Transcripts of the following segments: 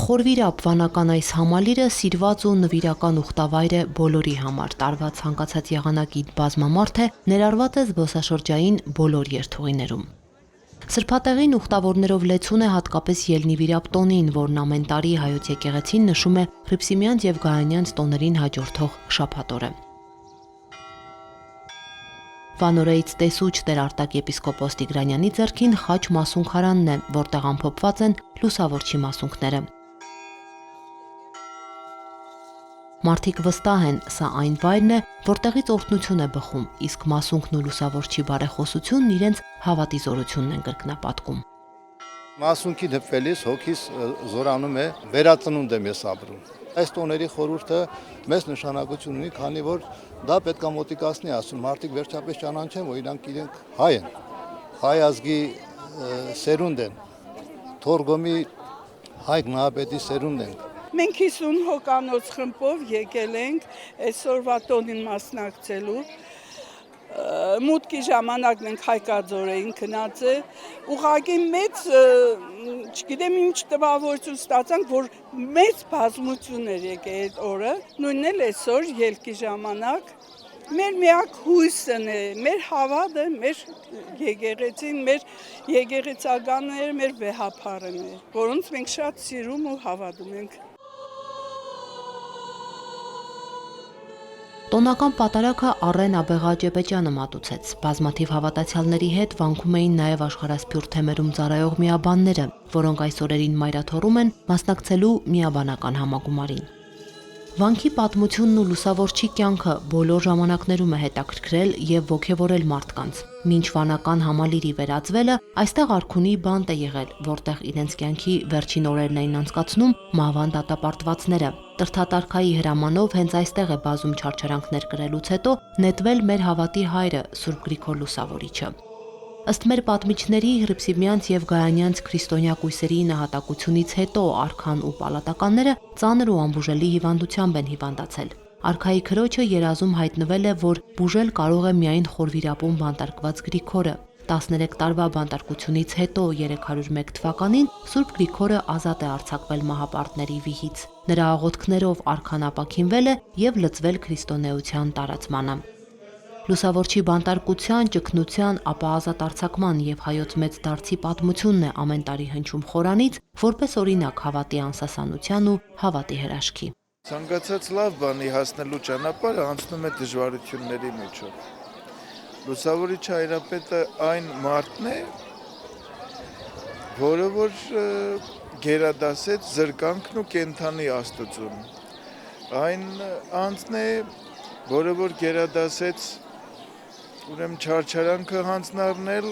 Խորվիրապ վանական այս համալիրը սիրված ու նվիրական ուխտավայր է բոլորի համար, տարվա ցանկացած եղանակի բազմամարդ է, ներառված է զբոսաշրջային բոլոր երթուղիներում։ Սրբատեղին ուխտավորներով լեցուն է հատկապես Ելնիվիրապ տոնին, որն ամեն տարի հայոց եկեղեցին նշում է Հռիփսիմյանց եւ Գայանյանց տոներին հաջորդող շաբաթ օրը։ Վանորեից տեսուչ Տեր Արտակ եպիսկոպոս Տիգրանյանի ձեռքին խաչ մասունքարանն է, որտեղ ամփոփված են լուսավորչի մասունքները։ Մարդիկ վստահ են, սա այն վայրն է, որտեղից օրհնություն է բխում, իսկ մասունքն ու լուսավորչի բարեխոսությունն իրենց հավատի զորությունն են կրկնապատկում։ Մասունքի դպվելիս հոգիս զորանում է, վերածնունդ եմ ես ապրում։ Այս տոների խորհուրդը մեծ նշանակություն ունի, քանի որ դա պետք է մոտիկացնի, ասում մարդիկ վերջապես ճանաչեն, որ իրենք հայ են, հայ ազգի սերունդ են, Թորգոմի հայ գնահապետի սերունդ են։ Մենք 50 հոգանոց խմբով եկել ենք այսօրվա տոնին մասնակցելու։ Մուտքի ժամանակ մենք Հայկաձորեին գնաց է, ուղղակի մեծ, չգիտեմ ինչ տպավորություն ստացանք, որ մեծ բազմություն էր եկել այդ օրը, նույնն էլ այսօր ելքի ժամանակ։ Մեր միակ հույսն է, մեր հավատը, մեր եկեղեցին, մեր եկեղեցականները, մեր վեհափարն է, որոնց մենք շատ սիրում ու հավատում ենք։ Տոնական պատարագը Առեն Աբեղաճեպեջյանը մատուցեց։ Բազմաթիվ հավատացյալների հետ վանքում էին նաև աշխարհասփյուռ թեմերում ծառայող միաբանները, որոնք այս օրերին մայրաթորում են մասնակցելու միաբանական համագումարին։ Վանքի պատմությունն ու լուսավորչի կյանքը բոլոր ժամանակներում է հետաքրքրել եւ ոգեւորել մարդկանց։ Մինչ վանական համալիրի վերածվելը այստեղ արքունի բանտ է եղել, որտեղ իրենց կյանքի վերջին օրերն էին անցկացնում մահվան դատապարտվածները։ Տրթատարքայի հրամանով հենց այստեղ է բազում չարչարանքներ կրելուց հետո նետվել մեր հավատի հայրը Սուրբ Գրիգոր Լուսավորիչը։ Ըստ մեր պատմիչների Հռիփսիմյանց եւ Գայանյանց քրիստոնյա կույսերի նահատակությունից հետո արքան ու պալատականները ծանր ու անբուժելի հիվանդությամբ են հիվանդացել։ Արքայի քրոջը երազում հայտնվել է, որ բուժել կարող է միայն Խորվիրապում բանտարկված Գրիգորը։ 13 տարվա բանտարկությունից հետո 301 թվականին Սուրբ Գրիգորը ազատ է արձակվել մահապարտների վիհից։ Նրա աղոթքներով արքան ապաքինվել է եւ լծվել քրիստոնեության տարածմանը։ Լուսավորչի բանտարկության, ճգնության, ապա ազատ արձակման եւ հայոց մեծ դարձի պատմությունն է ամեն տարի հնչում խորանից, որպես օրինակ հավատի անսասանության ու հավատի հրաշքի։ Ցանկացած լավ բանի հասնելու ճանապարհը անցնում է դժվարությունների միջով։ Լուսավորիչ հայրապետը այն մարդն է, որը որ գերադասեց զրկանքն ու կենթանի աստծուն։ Այն անձն է, որը որ գերադասեց ուրեմն չարչարանքը հանձնարնել,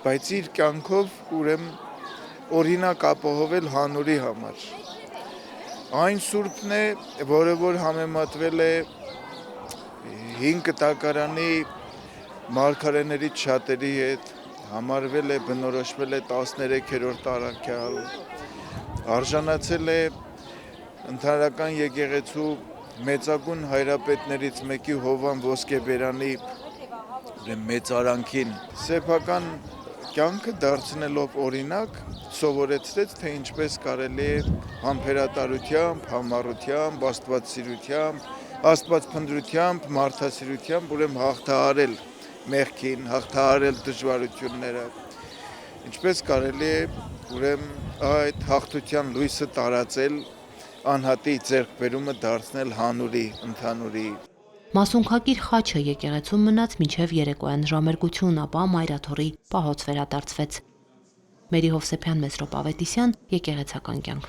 բայց իր կյանքով ուրեմն օրինակ ապահովել հանուրի համար։ Այն սուրբն է, որը որ համեմատվել է 5 կտակարանի մարգարեներից շատերի հետ, համարվել է, բնորոշվել է 13-րդ առաքյալ, արժանացել է ընդհանրական եկեղեցու մեծագույն հայրապետներից մեկի Հովան Ոսկեբերանի մեծարանքին սեփական կյանքը դարձնելով օրինակ սովորեցրեց, թե ինչպես կարելի է համբերատարությամբ, համառությամբ, աստվածասիրությամբ, աստվածփնտրությամբ, մարդասիրությամբ ուրեմն հաղթահարել մեղքին, հաղթահարել դժվարությունները, ինչպես կարելի է ուրեմն այդ հաղթության լույսը տարածել, անհատի ձեռքբերումը դարձնել հանուրի, ընդհանուրի։ Մասունքագիր խաչը եկեղեցում մնաց մինչև երեկոյան ժամերգություն, ապա մայրաթորի պահոց վերադարձվեց։ Մերի Հովսեփյան, Մեսրոպ Ավետիսյան, Եկեղեցական կյանք։